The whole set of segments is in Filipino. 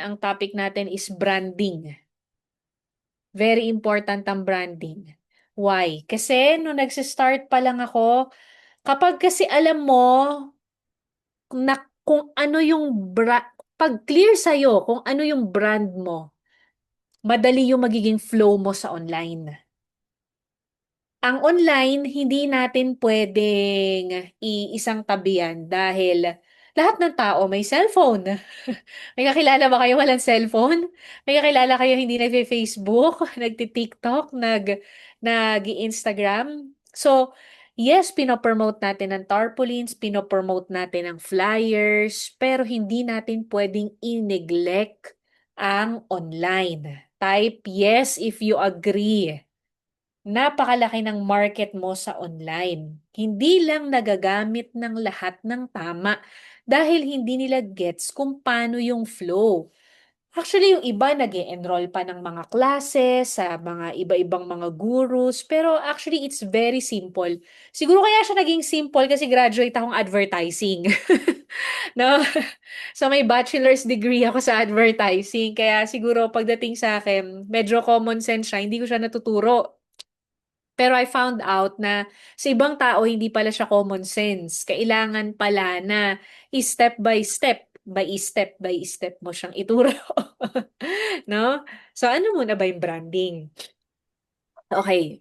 Ang topic natin is branding. Very important ang branding. Why? Kasi nung nagsi-start pa lang ako, kapag kasi alam mo na kung ano yung pag clear sa'yo kung ano yung brand mo, madali yung magiging flow mo sa online. Ang online, hindi natin pwedeng iisang tabihan dahil lahat ng tao may cellphone. May kakilala ba kayo walang cellphone? May kakilala kayo hindi nagfe-Facebook, nagti-TikTok, nag-Instagram? So, yes, pinopromote natin ang tarpaulins, pinopromote natin ang flyers, pero hindi natin pwedeng i-neglect ang online. Type yes if you agree. Napakalaki ng market mo sa online. Hindi lang nagagamit ng lahat ng tama dahil hindi nila gets kung paano yung flow. Actually, yung iba nag enroll pa ng mga classes sa mga iba-ibang mga gurus, pero actually it's very simple. Siguro kaya siya naging simple kasi graduate akong advertising. No? So may bachelor's degree ako sa advertising, kaya siguro pagdating sa akin, medyo common sense siya, hindi ko siya natuturo. Pero I found out na sa ibang tao hindi pala siya common sense. Kailangan pala na step by step mo siyang ituro. No? So ano muna ba yung branding? Okay.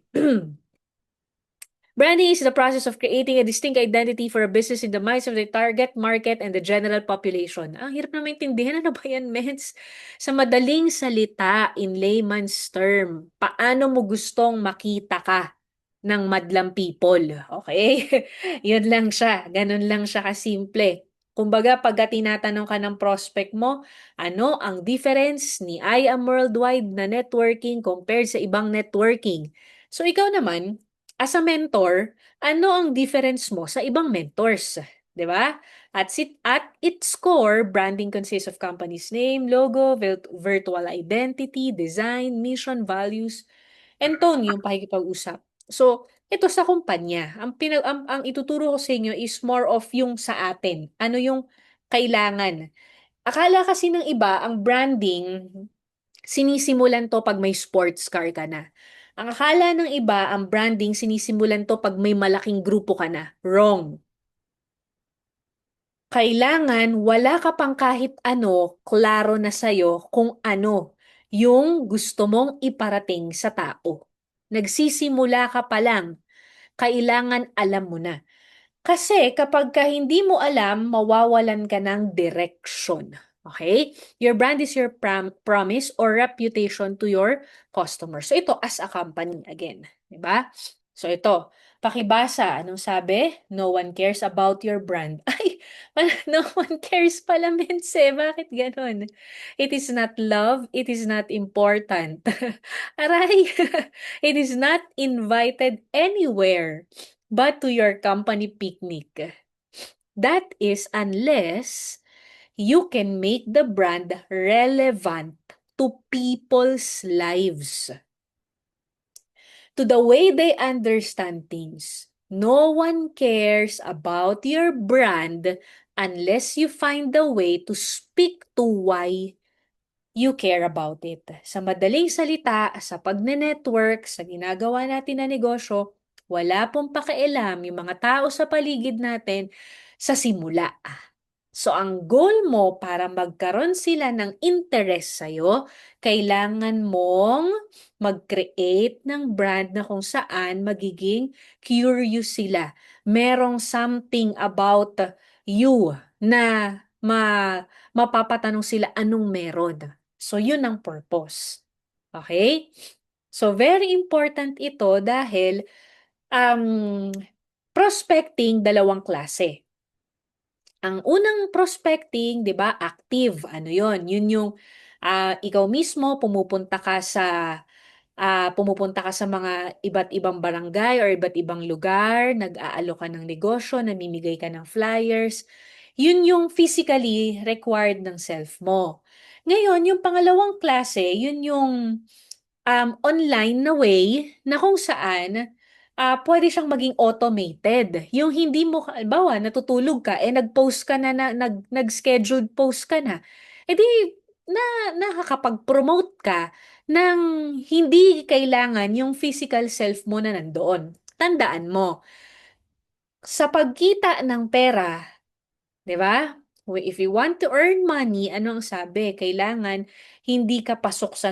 Branding is the process of creating a distinct identity for a business in the minds of the target market and the general population. Ang hirap na maintindihan. Ano ba yan, mens? Sa madaling salita, in layman's term, paano mo gustong makita ka ng madlang people? Okay? Yun lang siya. Ganun lang siya kasimple. Kumbaga, pagka tinatanong ka ng prospect mo, ano ang difference ni I am worldwide na networking compared sa ibang networking? So, ikaw naman, as a mentor, ano ang difference mo sa ibang mentors? 'Di ba? At its core, branding consists of company's name, logo, virtual identity, design, mission, values, and tone yung pakikipag-usap. So, ito sa kumpanya, ang ituturo ko sa inyo is more of yung sa atin. Ano yung kailangan? Akala kasi ng iba, ang branding, sinisimulan to pag may sports car ka na. Ang akala ng iba, ang branding, sinisimulan to pag may malaking grupo ka na. Wrong. Kailangan wala ka pang kahit ano, klaro na sa'yo kung ano yung gusto mong iparating sa tao. Nagsisimula ka pa lang, kailangan alam mo na. Kasi kapag ka hindi mo alam, mawawalan ka ng direction. Okay? Your brand is your promise or reputation to your customer. So ito as a company again, 'di ba? So ito, pakibasa, anong sabi? No one cares about your brand. Ay, no one cares pala, Mense. Bakit ganon? It is not love, it is not important. Aray, it is not invited anywhere but to your company picnic. That is unless you can make the brand relevant to people's lives, to the way they understand things. No one cares about your brand unless you find the way to speak to why you care about it. Sa madaling salita, sa pagne-network, sa ginagawa natin na negosyo, wala pong pakialam yung mga tao sa paligid natin sa simula. So, ang goal mo para magkaroon sila ng interest sa'yo, kailangan mong mag-create ng brand na kung saan magiging curious sila. Merong something about you na mapapatanong sila anong meron. So, yun ang purpose. Okay? So, very important ito dahil um, prospecting dalawang klase. Ang unang prospecting, 'di ba, active. Ano 'yon? Yun yung ikaw mismo pumupunta ka sa mga iba't ibang barangay or iba't ibang lugar, nag-aalok ka ng negosyo, namimigay ka ng flyers. Yun yung physically required ng self mo. Ngayon, yung pangalawang klase, yun yung online na way na kung saan pwede siyang maging automated. Yung hindi mo, halimbawa, natutulog ka, nag-post ka na, nag-scheduled post ka na. Eh di, na nakakapag-promote ka ng hindi kailangan yung physical self mo na nandoon. Tandaan mo, sa pagkita ng pera, 'di ba? If you want to earn money, ano ang sabi? Kailangan hindi ka pasok sa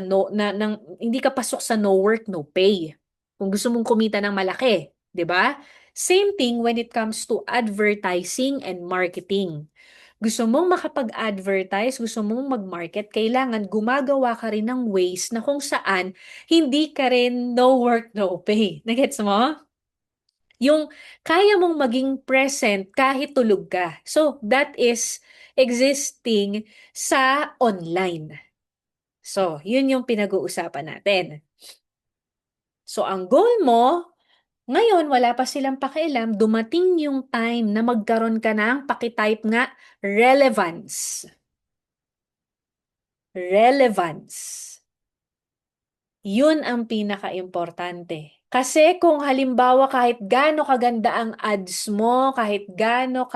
hindi ka pasok sa no work, no pay. Kung gusto mong kumita ng malaki, 'di ba? Same thing when it comes to advertising and marketing. Gusto mong makapag-advertise, gusto mong mag-market, kailangan gumagawa ka rin ng ways na kung saan hindi ka rin no work, no pay. Nagets mo? Yung kaya mong maging present kahit tulog ka. So, that is existing sa online. So, yun yung pinag-uusapan natin. So, ang goal mo, ngayon wala pa silang pakialam, dumating yung time na magkaroon ka ng pakitype nga relevance. Relevance. Yun ang pinaka-importante. Kasi kung halimbawa kahit gaano kaganda ang ads mo, kahit gaano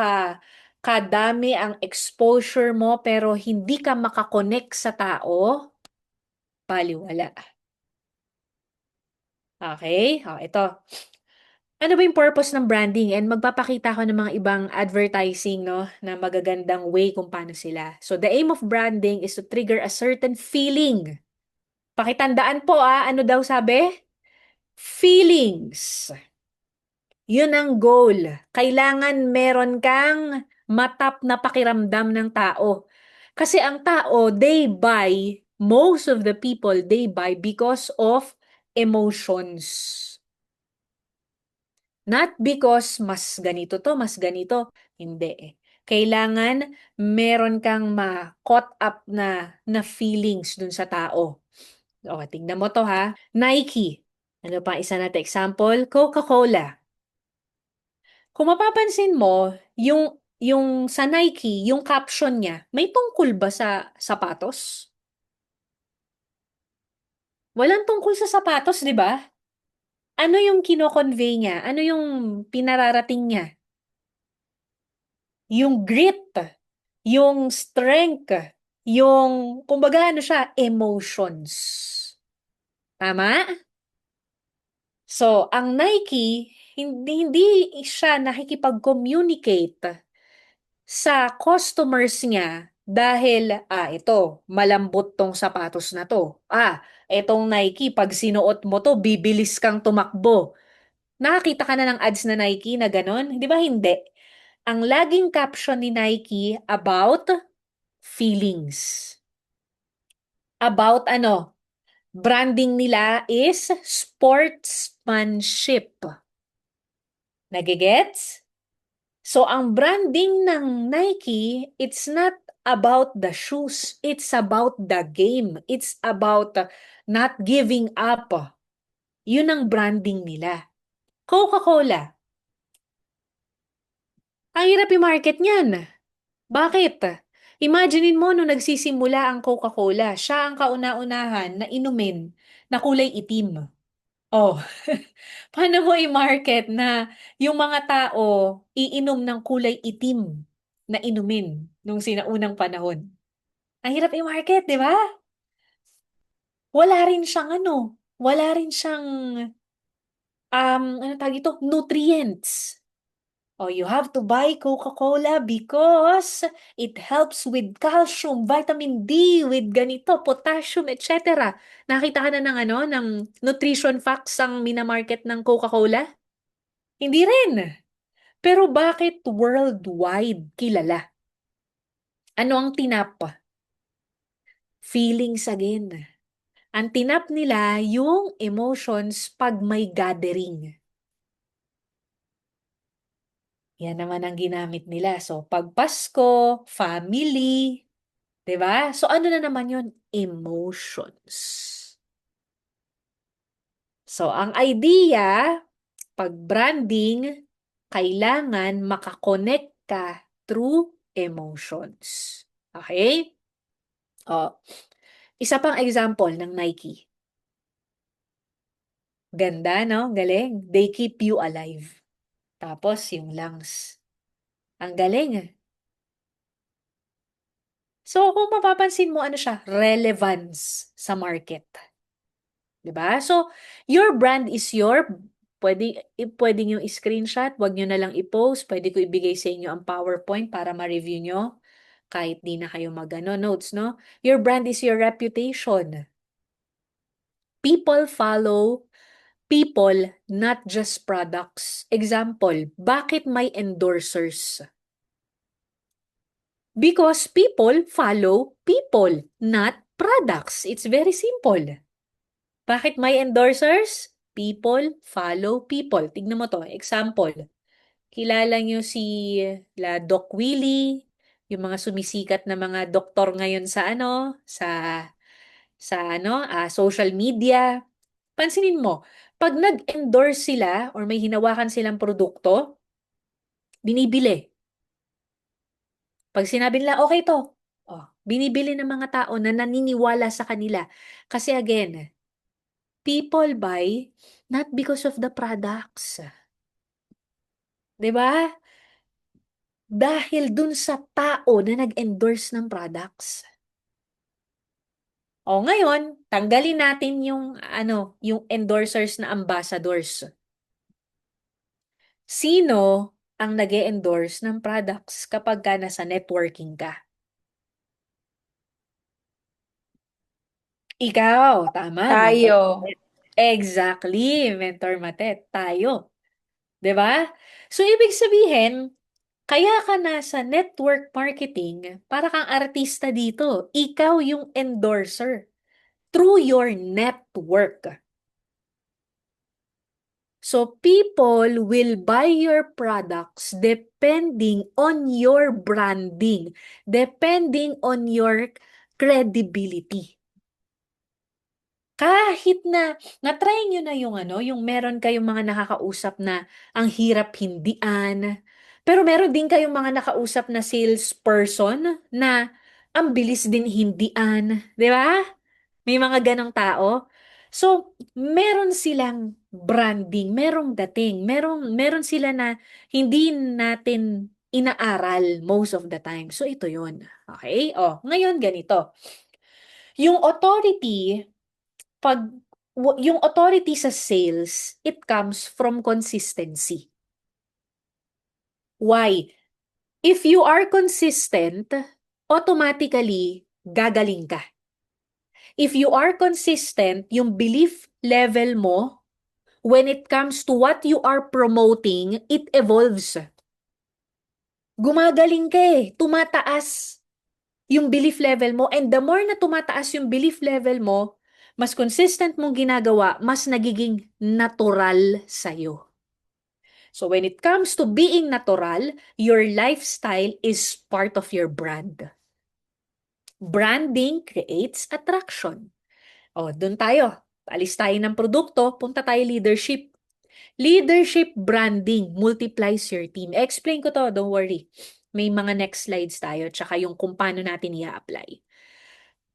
kadami ang exposure mo, pero hindi ka makakonect sa tao, baliwala. Okay? O, ito. Ano ba yung purpose ng branding? And magpapakita ko ng mga ibang advertising, no, na magagandang way kung paano sila. So, the aim of branding is to trigger a certain feeling. Pakitandaan po, ano daw sabi? Feelings. Yun ang goal. Kailangan meron kang matap na pakiramdam ng tao. Kasi ang tao, they buy, most of the people, they buy because of emotions. Not because mas ganito to, mas ganito. Hindi eh. Kailangan meron kang ma-caught up na feelings dun sa tao. O, tingnan mo to ha. Nike. Ano pa isa natin example? Coca-Cola. Kung mapapansin mo, yung sa Nike, yung caption niya, may tungkol ba sa sapatos? Walang tungkol sa sapatos, di ba? Ano yung kino-convey niya? Ano yung pinararating niya? Yung grit, yung strength, yung, kumbaga ano siya, emotions. Tama? So, ang Nike, hindi siya nakikipag-communicate sa customers niya dahil, ito, malambot tong sapatos na to. Itong Nike, pag sinuot mo to, bibilis kang tumakbo. Nakakita ka na ng ads na Nike na ganon? Di ba hindi? Ang laging caption ni Nike about feelings. About ano? Branding nila is sportsmanship. Nagigets? So, ang branding ng Nike, it's not about the shoes. It's about the game. It's about not giving up. Yun ang branding nila. Coca-Cola. Ang hirap i-market niyan. Bakit? Imaginein mo nung nagsisimula ang Coca-Cola, siya ang kauna-unahan na inumin na kulay itim. Oh, paano mo i-market na yung mga tao iinom ng kulay itim na inumin nung sinaunang panahon? Ang hirap i-market, di ba? Wala rin siyang wala rin siyang, ano tawag ito, nutrients. Oh, you have to buy Coca-Cola because it helps with calcium, vitamin D, with ganito, potassium, etc. Nakita ka na ng ng nutrition facts ang minamarket ng Coca-Cola? Hindi rin. Pero bakit worldwide kilala? Ano ang tinap? Feelings again. Ang tinap nila yung emotions pag may gathering. Yan naman ang ginamit nila. So, pag Pasko, family, 'di ba? So, ano na naman yun? Emotions. So, ang idea, pag branding, kailangan makakonect ka through emotions. Okay? O, isa pang example ng Nike. Ganda, no? Galing. They keep you alive. Tapos, yung lungs. Ang galing. So, kung mapapansin mo, ano siya? Relevance sa market. 'Di ba? So, your brand is pwede nyo i-screenshot, wag nyo na lang i-post, pwede ko ibigay sa inyo ang PowerPoint para ma-review nyo kahit di na kayo notes, no? Your brand is your reputation. People follow people, not just products. Example, bakit may endorsers? Because people follow people, not products. It's very simple. Bakit may endorsers? People follow people. Tignan mo to. Example, kilala nyo si Doc Willie, yung mga sumisikat na mga doktor ngayon sa social media. Pansinin mo, pag nag-endorse sila or may hinawakan silang produkto, binibili. Pag sinabi nila, okay to, binibili ng mga tao na naniniwala sa kanila. Kasi again, people buy not because of the products. 'Di ba? Dahil dun sa tao na nag-endorse ng products. O ngayon, tanggalin natin yung endorsers na ambassadors. Sino ang nag-endorse ng products kapag ka nasa networking ka? Ikaw, tama, Mentor Tayo. Matet. Exactly, Mentor Matet, tayo. 'Di ba? So, ibig sabihin, kaya ka nasa network marketing, para kang artista dito. Ikaw yung endorser through your network. So, people will buy your products depending on your branding, depending on your credibility. Kahit na-try nyo na yung meron kayong mga nakakausap na ang hirap hindian, pero meron din kayong mga nakausap na salesperson na ang bilis din hindian, di ba? May mga ganong tao. So, meron silang branding, merong dating, meron sila na hindi natin inaaral most of the time. So, ito yun. Okay? Ngayon ganito. Yung authority, pag yung authority sa sales, it comes from consistency. Why? If you are consistent, automatically gagaling ka. If you are consistent, yung belief level mo, when it comes to what you are promoting, it evolves. Gumagaling ka tumataas yung belief level mo, and the more na tumataas yung belief level mo, mas consistent mong ginagawa, mas nagiging natural sa'yo. So when it comes to being natural, your lifestyle is part of your brand. Branding creates attraction. Doon tayo. Alis tayo ng produkto, punta tayo leadership. Leadership branding multiplies your team. Explain ko to, don't worry. May mga next slides tayo, tsaka yung kung paano natin i-apply.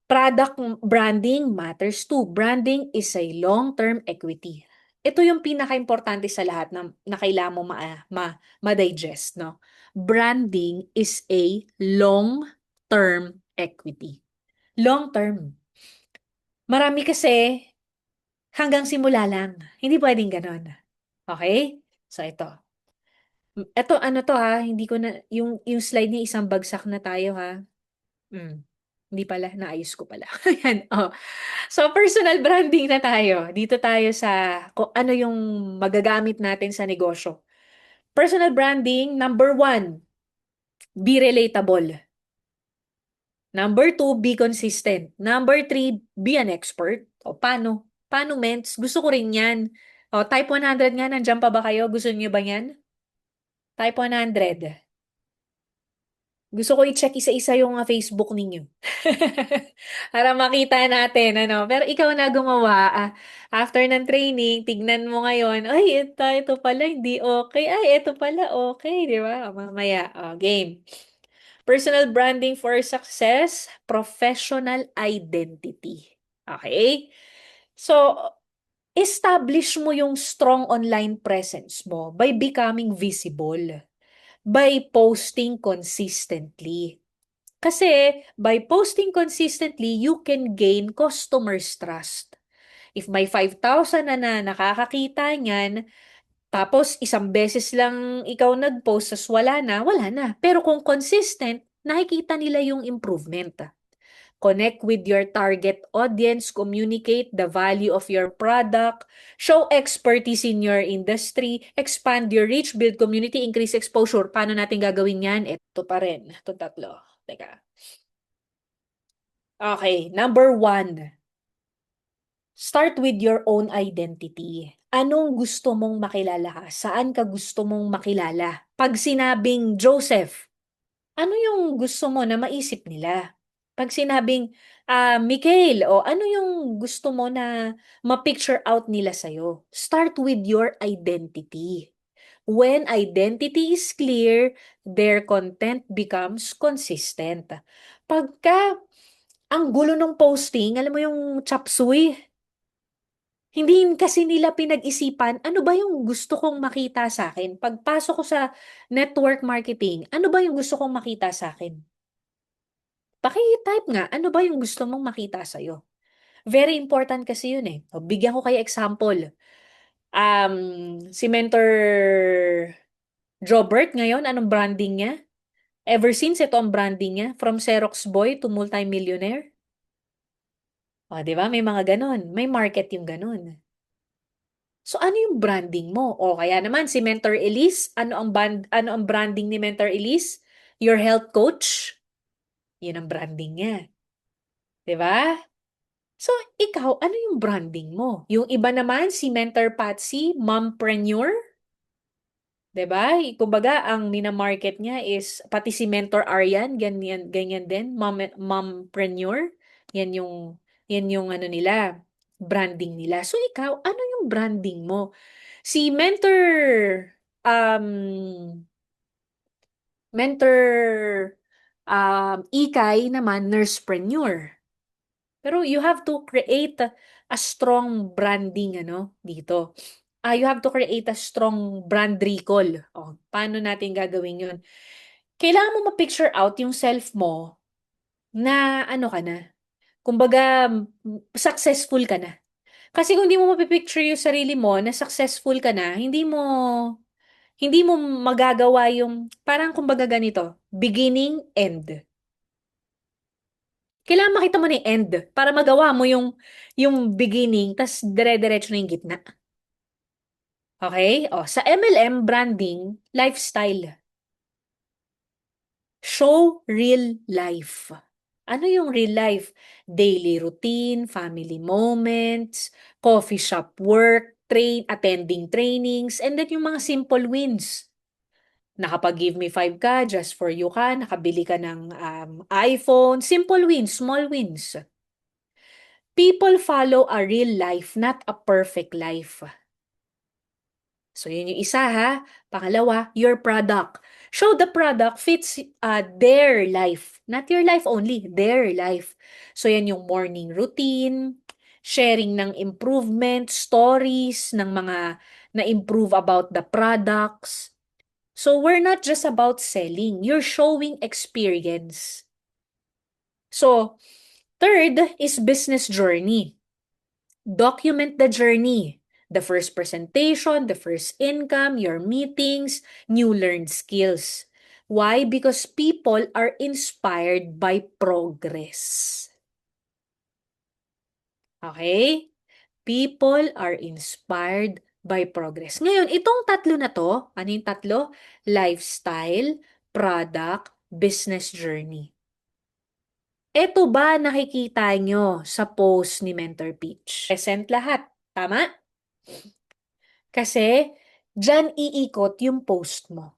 Product branding matters too. Branding is a long-term equity. Ito yung pinaka-importante sa lahat na kailangan mo ma-digest, no? Branding is a long-term equity. Long-term. Marami kasi hanggang simula lang. Hindi pwedeng ganon. Okay? So, ito. Ito, ano to ha? Hindi ko na, yung slide niya, isang bagsak na tayo ha. Hindi pala, naayos ko pala. Ayan, So, personal branding na tayo. Dito tayo sa kung ano yung magagamit natin sa negosyo. Personal branding, number 1, be relatable. Number 2, be consistent. Number 3, be an expert. Paano? Paano, ments? Gusto ko rin yan. Type 100 nga, nandiyan pa ba kayo? Gusto niyo ba yan? Type 100. Gusto ko i-check isa-isa yung Facebook ninyo. Para makita natin, ano. Pero ikaw na gumawa. After ng training, tignan mo ngayon, ay, ito pala, hindi okay. Ay, ito pala, okay. Di ba? Mamaya, game. Personal branding for success, professional identity. Okay? So, establish mo yung strong online presence mo by becoming visible, by posting consistently. Kasi by posting consistently, you can gain customers' trust. If may 5,000 na nakakakita niyan, tapos isang beses lang ikaw nag-post, tas wala na, wala na. Pero kung consistent, nakikita nila yung improvement. Connect with your target audience, communicate the value of your product, show expertise in your industry, expand your reach, build community, increase exposure. Paano natin gagawin yan? Ito pa rin. Ito tatlo. Teka. Okay, number one, start with your own identity. Anong gusto mong makilala ka? Saan ka gusto mong makilala? Pag sinabing Joseph, ano yung gusto mo na maisip nila? Pag sinabing Mikhail, o ano yung gusto mo na ma-picture out nila sa'yo? Start with your identity. When identity is clear, their content becomes consistent. Pagka ang gulo ng posting, alam mo yung chop suey, hindi kasi nila pinag-isipan, ano ba yung gusto kong makita sa akin? Pagpasok ko sa network marketing, ano ba yung gusto kong makita sa akin? Paki-type nga, ano ba yung gusto mong makita sa'yo? Very important kasi yun eh. O, bigyan ko kayo example. Si Mentor Jobert ngayon, anong branding niya? Ever since ito ang branding niya, from Xerox boy to multimillionaire. O, di ba? May mga ganon. May market yung ganon. So, ano yung branding mo? O kaya naman, si Mentor Elise, ano ang branding ni Mentor Elise? Your health coach. Yun ang branding niya. Di ba? So, ikaw, ano yung branding mo? Yung iba naman, si Mentor Patsy, mompreneur. 'Di ba? Kumbaga, ang minamarket niya is, pati si Mentor Aryan, ganyan, ganyan din, mompreneur. Yan yung, yan yung ano nila, branding nila. So, ikaw, ano yung branding mo? Si um, mentor, Ikay naman, nursepreneur. Pero you have to create a strong branding dito. You have to create a strong brand recall. Oh, paano natin gagawin 'yun? Kailangan mo ma-picture out yung self mo na ano ka na. Kumbaga, successful ka na. Kasi kung hindi mo mapipicture yung sarili mo na successful ka na, hindi mo magagawa yung parang kumbaga ganito, beginning, end. Kailangan makita mo na yung end para magawa mo yung beginning, tas dire-diretso na yung gitna. Okay? O, sa MLM branding, lifestyle. Show real life. Ano yung real life? Daily routine, family moments, coffee shop work, attending trainings, and then yung mga simple wins. Nakapag-give me 5 ka, just for you ka, nakabili ka ng iPhone, simple wins, small wins. People follow a real life, not a perfect life. So, yun yung isa ha. Pangalawa, your product. Show the product fits their life. Not your life only, their life. So, yan yung morning routine, sharing ng improvement, stories ng mga na-improve about the products. So, we're not just about selling. You're showing experience. So, third is business journey. Document the journey. The first presentation, the first income, your meetings, new learned skills. Why? Because people are inspired by progress. Okay? People are inspired by progress. Ngayon, itong tatlo na to, ano yung tatlo? Lifestyle, product, business journey. Ito ba nakikita nyo sa post ni Mentor Peach? Present lahat. Tama? Kasi, dyan iikot yung post mo.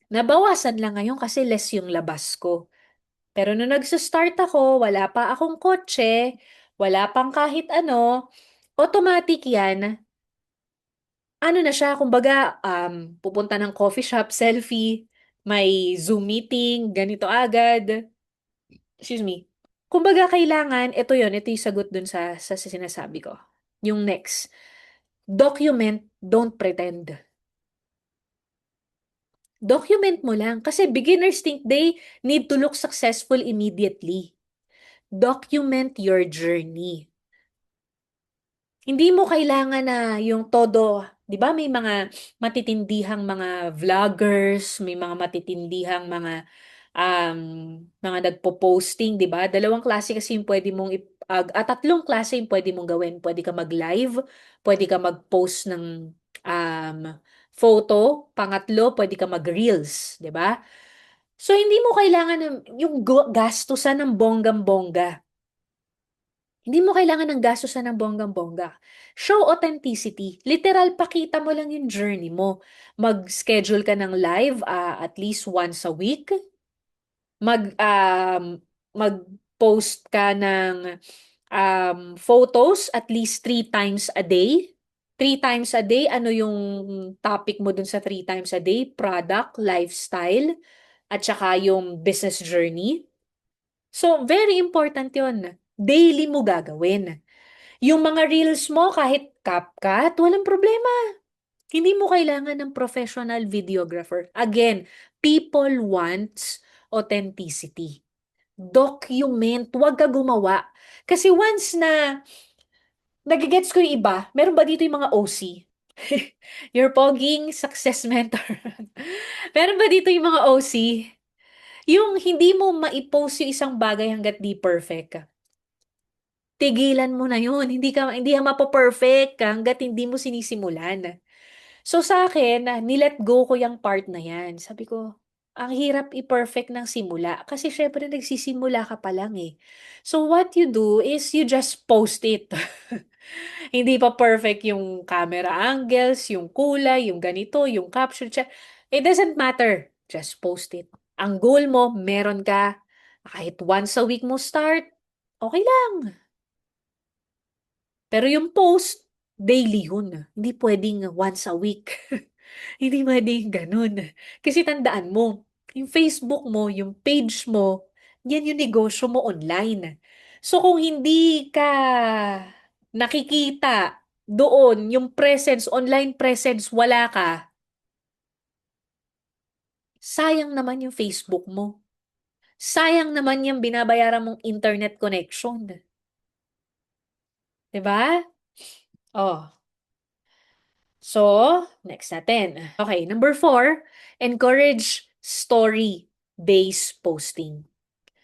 Nabawasan lang ngayon kasi less yung labas ko. Pero nung nagsa-start ako, wala pa akong kotse, wala pang kahit ano, automatic yan, ano na siya, kumbaga, pupunta ng coffee shop, selfie, may Zoom meeting, ganito agad. Excuse me. Kumbaga, kailangan, ito yung sagot dun sa sinasabi ko. Yung next, document, don't pretend. Document mo lang. Kasi beginners think they need to look successful immediately. Document your journey. Hindi mo kailangan na yung todo, 'di ba may mga matitindihang mga vloggers, may mga matitindihang um, mga nagpo-posting, 'di ba? Dalawang klase kasi yung pwede mong tatlong klase yung pwede mong gawin. Pwede ka mag-live, pwede ka mag-post ng um, photo, pangatlo, pwede ka mag-reels, 'di ba? So hindi mo kailangan yung gastusan ng bonggang-bongga. Hindi mo kailangan ng gastusan ng bonggang-bongga. Show authenticity. Literal, pakita mo lang yung journey mo. Mag-schedule ka ng live at least once a week. Mag, um, mag-post ka ng photos at least 3 times a day. 3 times a day, ano yung topic mo dun sa 3 times a day? Product, lifestyle, at saka yung business journey. So, very important yon. Daily mo gagawin. Yung mga reels mo, kahit CapCut, walang problema. Hindi mo kailangan ng professional videographer. Again, people wants authenticity. Document, huwag ka gumawa. Kasi once na nagigets ko yung iba, meron ba dito yung mga OC? Your Pogging Success Mentor. Meron ba dito yung mga OC? Yung hindi mo maipost yung isang bagay hanggat di perfect. Tigilan mo na yun. Hindi ka mapo-perfect hanggat hindi mo sinisimulan. So sa akin, nilet go ko yung part na yan. Sabi ko, ang hirap i-perfect ng simula. Kasi syempre nagsisimula ka pa lang eh. So what you do is you just post it. Hindi pa perfect yung camera angles, yung kulay, yung ganito, yung caption. It doesn't matter. Just post it. Ang goal mo, meron ka. Kahit once a week mo start, okay lang. Pero yung post, daily yun. Hindi pwedeng once a week. Hindi pwedeng ganun. Kasi tandaan mo, yung Facebook mo, yung page mo, yan yung negosyo mo online. So kung hindi ka nakikita doon, yung presence, online presence, wala ka, sayang naman yung Facebook mo. Sayang naman yung binabayaran mong internet connection. 'Di ba? Oh, so, next natin. Okay, number 4, encourage story-based posting.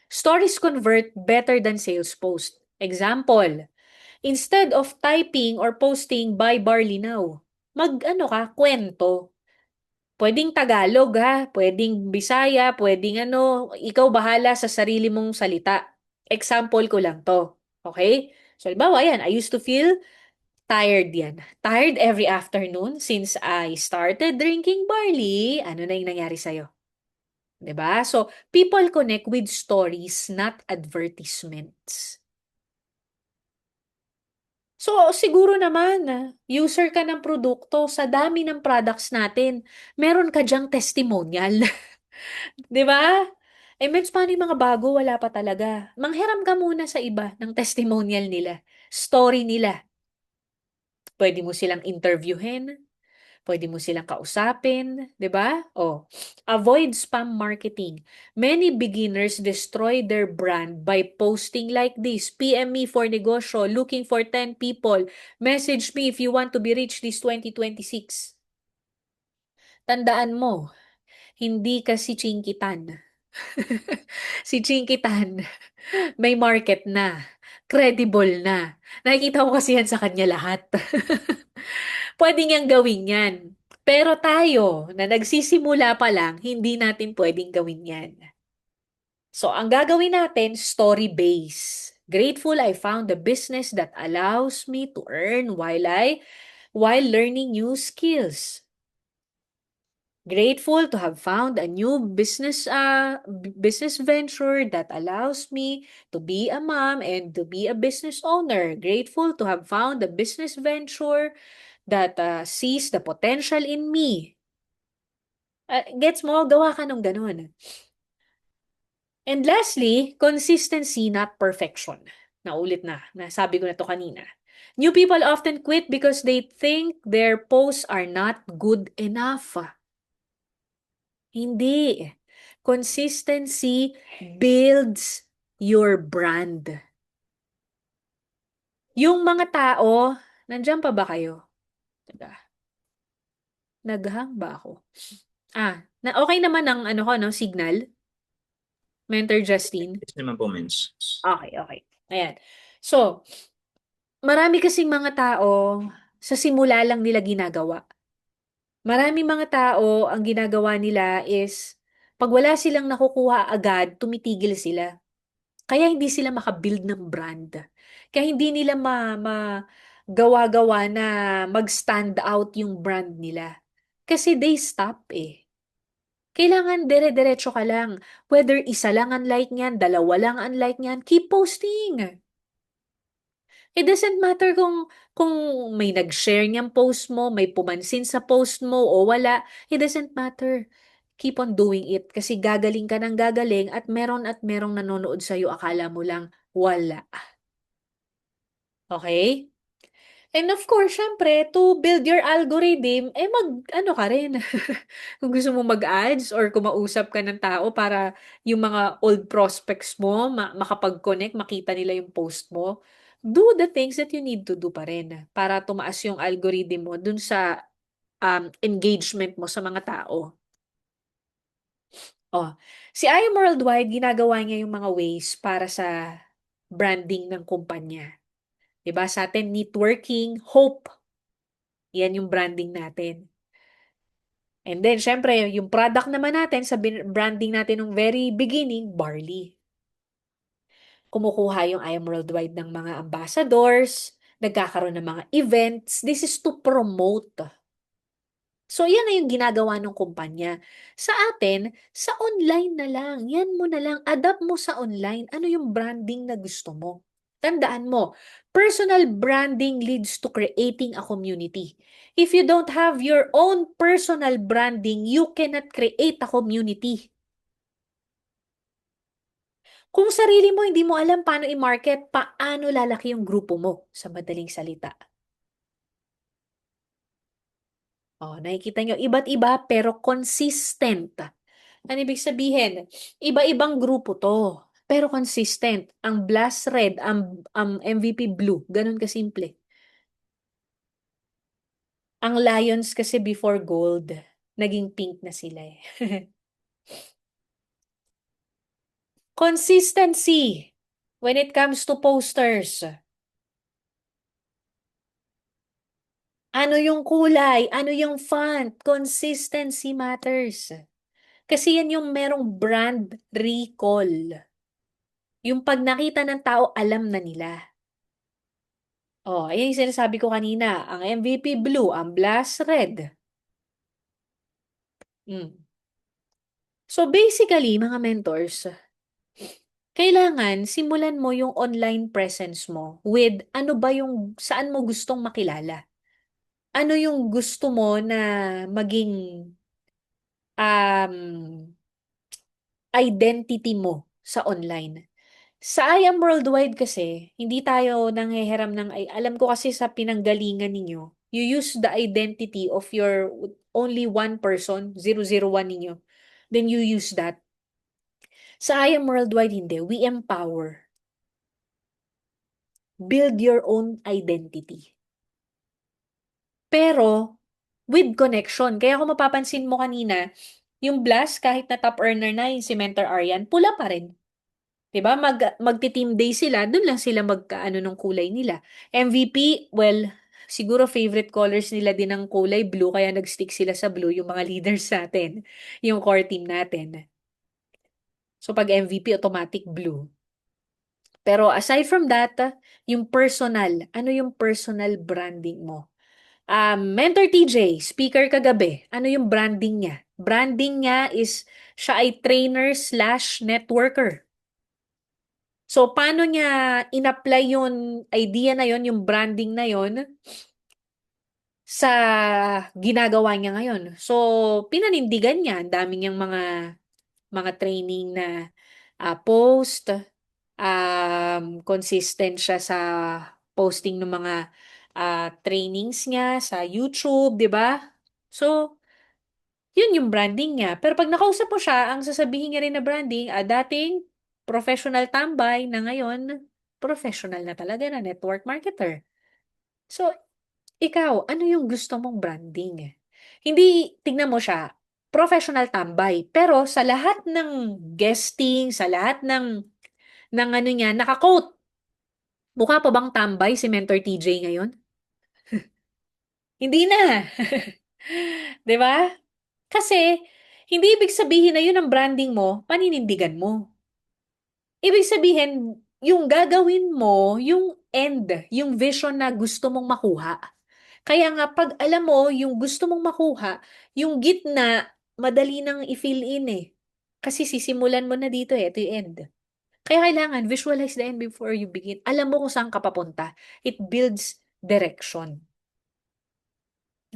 Stories convert better than sales post. Example, instead of typing or posting by Barley Now, mag-ano ka, kwento. Pwedeng Tagalog ha, pwedeng Bisaya, pwedeng ano, ikaw bahala sa sarili mong salita. Example ko lang to. Okay? So, halimbawa, yan, I used to feel tired yan. Tired every afternoon since I started drinking barley. Ano na yung nangyari sa'yo? 'Di ba? So, people connect with stories, not advertisements. So, siguro naman, user ka ng produkto, sa dami ng products natin, meron ka diyang testimonial. 'Di ba? Eh, mens, paano yung mga bago? Wala pa talaga. Manghiram ka muna sa iba ng testimonial nila, story nila. Pwede mo silang interviewin, pwede mo silang kausapin, 'di ba? Oh, avoid spam marketing. Many beginners destroy their brand by posting like this: PM me for negosyo, looking for 10 people. Message me if you want to be rich this 2026. Tandaan mo, hindi ka si Chinkitan. Si Chinkitan, may market na. Credible na. Nakikita ko kasi yan sa kanya lahat. Pwede niyang gawin yan. Pero tayo, na nagsisimula pa lang, hindi natin pwedeng gawin yan. So, ang gagawin natin, story-based. Grateful I found a business that allows me to earn while learning new skills. Grateful to have found a new business venture that allows me to be a mom and to be a business owner. Grateful to have found a business venture that sees the potential in me. Gets mo? Gawa ka nung ganun. And lastly, consistency, not perfection. Naulit na. Nasabi ko na to kanina. New people often quit because they think their posts are not good enough. Hindi. Consistency builds your brand. Yung mga tao, nandiyan pa ba kayo? Teka, naghang ba ako? Okay naman ang ano ko, no, signal? Mentor Justine? Yes naman po, Mens. Okay, okay. Ayan. So, marami kasing mga tao, sa simula lang nila ginagawa. Marami mga tao, ang ginagawa nila is, pag wala silang nakukuha agad, tumitigil sila. Kaya hindi sila makabuild ng brand. Kaya hindi nila gawa-gawa na mag-stand out yung brand nila. Kasi they stop eh. Kailangan dire-diretso ka lang. Whether isa lang ang like niyan, dalawa lang ang like niyan, keep posting. It doesn't matter kung may nag-share niyang post mo, may pumansin sa post mo o wala. It doesn't matter. Keep on doing it kasi gagaling ka ng gagaling at merong nanonood sa'yo. Akala mo lang wala. Okay? And of course, syempre, to build your algorithm, ano ka rin. Kung gusto mo mag-ads or kumausap ka ng tao para yung mga old prospects mo, makapag-connect, makita nila yung post mo, do the things that you need to do pa rin para tumaas yung algorithm mo dun sa engagement mo sa mga tao. Oh, si IM Worldwide, ginagawa niya yung mga ways para sa branding ng kumpanya. 'Di ba? Sa atin, networking, hope. Yan yung branding natin. And then, syempre, yung product naman natin sa branding natin ng very beginning, barley. Kumukuha yung I Am Worldwide ng mga ambassadors, nagkakaroon ng mga events. This is to promote. So, yan na yung ginagawa ng kumpanya. Sa atin, sa online na lang. Yan mo na lang. Adapt mo sa online. Ano yung branding na gusto mo? Tandaan mo, personal branding leads to creating a community. If you don't have your own personal branding, you cannot create a community. Kung sarili mo hindi mo alam paano i-market, paano lalaki yung grupo mo sa madaling salita? Oh, nakikita nyo, iba't iba pero consistent. Ano ibig sabihin? Iba-ibang grupo to, pero consistent. Ang Blast Red, ang MVP Blue, ganun kasimple. Ang Lions kasi before gold, naging pink na sila eh. Consistency when it comes to posters. Ano yung kulay? Ano yung font? Consistency matters. Kasi yan yung merong brand recall. Yung pag nakita ng tao, alam na nila. Oh, ayan yung sinasabi ko kanina. Ang MVP Blue, ang Blast Red. Mm. So basically, mga mentors, kailangan simulan mo yung online presence mo with ano ba yung saan mo gustong makilala. Ano yung gusto mo na maging um, identity mo sa online. Sa I Am Worldwide kasi, hindi tayo nangheheram ng, ay, alam ko kasi sa pinanggalingan ninyo, you use the identity of your only one person, 001 ninyo. Then you use that. Sa I Am Worldwide, hindi. We empower. Build your own identity. Pero, with connection. Kaya kung mapapansin mo kanina, yung Blast, kahit na top earner na yung si Mentor Aryan, pula pa rin. 'Di ba? Magti-team day sila, doon lang sila magkaano ng kulay nila. MVP, well, siguro favorite colors nila din ang kulay blue kaya nag-stick sila sa blue yung mga leaders natin, yung core team natin. So pag MVP automatic blue. Pero aside from that, yung personal, ano yung personal branding mo? Mentor TJ, speaker kagabi, ano yung branding niya? Branding niya is siya ay trainer slash networker. So, paano niya in-apply yung idea na yon, yung branding na yon sa ginagawa niya ngayon? So, pinanindigan niya. Ang dami niyang mga training na post. Consistent siya sa posting ng mga trainings niya sa YouTube, di ba? So, Yun yung branding niya. Pero pag nakausap mo siya, ang sasabihin niya rin na branding, dating professional tambay na ngayon, professional na talaga na network marketer. So, ikaw, ano yung gusto mong branding? Hindi, tignan mo siya, professional tambay. Pero sa lahat ng guesting, sa lahat ng ano niya, naka-quote. Mukha pa bang tambay si Mentor TJ ngayon? Hindi na. 'Di ba? Kasi, hindi ibig sabihin na yun ang branding mo, paninindigan mo. Ibig sabihin, yung gagawin mo, yung end, yung vision na gusto mong makuha. Kaya nga, pag alam mo, yung gusto mong makuha, yung gitna, madali nang i-fill in eh. Kasi sisimulan mo na dito eh, ito yung end. Kaya kailangan, visualize the end before you begin. Alam mo kung saan ka papunta. It builds direction.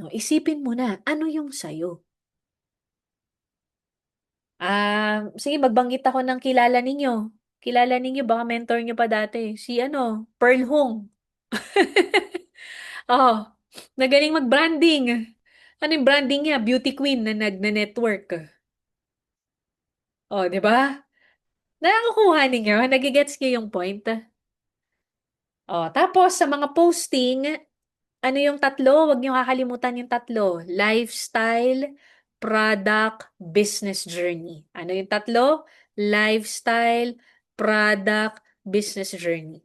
No, isipin mo na, ano yung sayo? Sige, magbanggit ako ng kilala ninyo. Kilala ninyo, baka mentor nyo pa dati. Si ano, Pearl Hong. Oh, nagaling mag-branding. Ano yung branding niya? Beauty queen na nag-network. Oh, di ba? Nakakuha ninyo? Nagigets niyo yung point? Oh, tapos sa mga posting, ano yung tatlo? Huwag niyo kakalimutan yung tatlo. Lifestyle, product, business journey. Ano yung tatlo? Lifestyle, product, business journey.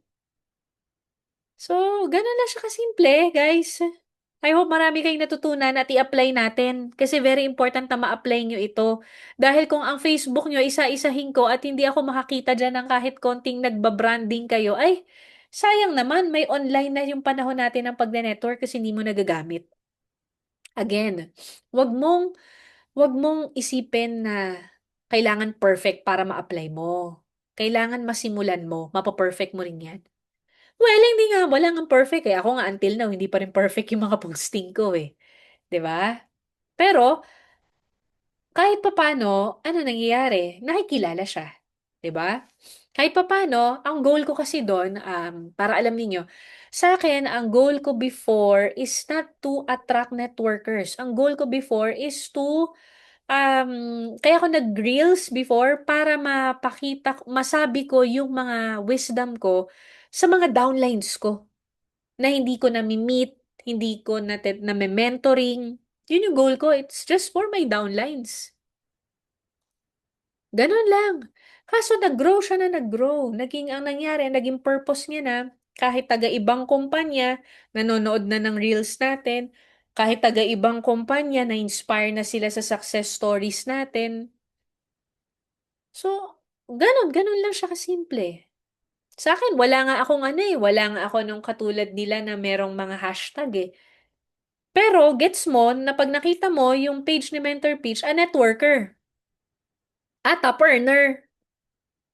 So, ganun lang siya kasimple, guys. I hope marami kayong natutunan at i-apply natin kasi very important na ma-apply nyo ito. Dahil kung ang Facebook nyo isa-isahin ko at hindi ako makakita dyan ng kahit konting nagbabranding kayo, ay, sayang naman, may online na yung panahon natin ng pag-network kasi hindi mo nagagamit. Again, wag mong wag mong isipin na kailangan perfect para ma-apply mo. Kailangan masimulan mo, mapaperfect mo rin 'yan. Well, hindi nga, wala ngang perfect eh. Ako nga until now, hindi pa rin perfect yung mga posting ko eh. 'Di ba? Pero, kahit papano, ano nangyayari? Nakikilala siya. 'Di ba? Kahit papano, ang goal ko kasi doon, para alam niyo, sa akin, ang goal ko before is not to attract networkers. Ang goal ko before is to, kaya ako nag-reels before para masabi ko yung mga wisdom ko sa mga downlines ko na hindi ko nami-meet, hindi ko na-mentoring. Yun yung goal ko. It's just for my downlines. Ganun lang. Kaso nag-grow siya na nag-grow. Ang nangyari, naging purpose niya na kahit taga-ibang kumpanya, nanonood na ng reels natin, kahit taga-ibang kumpanya, na-inspire na sila sa success stories natin. So, ganun lang siya kasimple. Sa akin, wala nga akong ano eh, wala nga ako nung katulad nila na merong mga hashtag eh. Pero gets mo na pag nakita mo yung page ni Mentor Peach, networker. Top earner.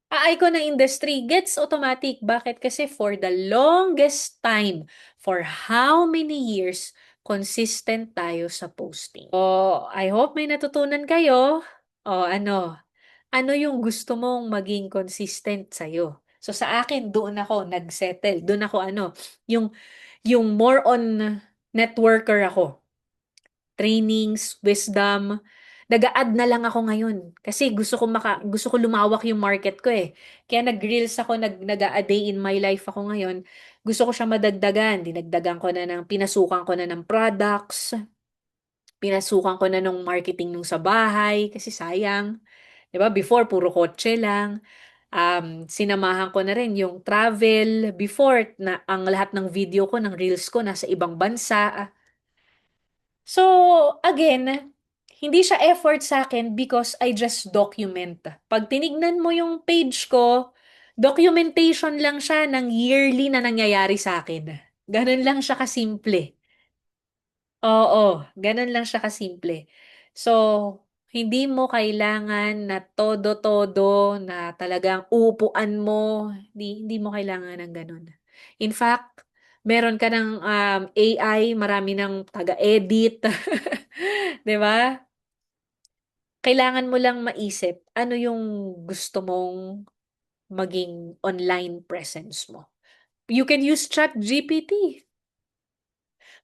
Icon ng industry. Gets automatic. Bakit? Kasi for the longest time, for how many years, consistent tayo sa posting. I hope may natutunan kayo. Ano yung gusto mong maging consistent sa'yo? So sa akin, doon ako nagsettle. Doon ako yung, yung more on networker ako. Trainings, wisdom. Nag-a-add na lang ako ngayon kasi gusto ko lumawak yung market ko eh. Kaya nag-reels ako, nag-a day in my life ako ngayon. Gusto ko siya madagdagan. Dinagdagan ko na pinasukan ko na ng products, pinasukan ko na ng marketing nung sa bahay kasi sayang. 'Di ba? Before puro kotse lang. Sinamahan ko na rin yung travel before na ang lahat ng video ko, ng reels ko nasa ibang bansa. So, again, hindi siya effort sa akin because I just document. Pag tinignan mo yung page ko, documentation lang siya ng yearly na nangyayari sa akin. Ganun lang siya kasimple. Oo, ganun lang siya kasimple. So, hindi mo kailangan na todo-todo na talagang upuan mo. Hindi mo kailangan ng ganun. In fact, meron ka ng AI, marami ng taga-edit. 'Di ba? Kailangan mo lang maisip ano yung gusto mong maging online presence mo. You can use ChatGPT.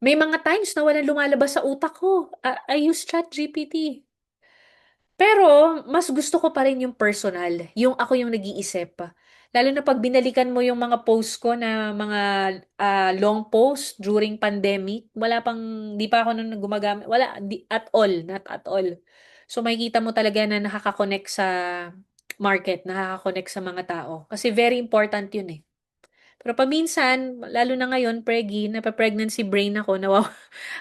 May mga times na walang lumalabas sa utak ko. I use ChatGPT. Pero mas gusto ko pa rin yung personal, yung ako yung nag-iisip. Lalo na pag binalikan mo yung mga post ko na mga long post during pandemic, wala pang, di pa ako nung gumagamit, wala, di, at all, not at all. So makikita mo talaga na nakaka-connect sa market, nakaka-connect sa mga tao. Kasi very important yun eh. Pero paminsan, lalo na ngayon, preggy, napapregnancy brain ako,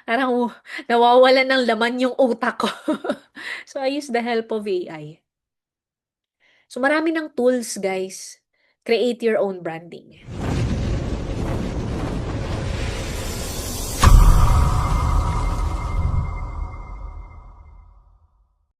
parang nawawalan ng laman yung utak ko. So, I use the help of AI. So, marami ng tools, guys. Create your own branding.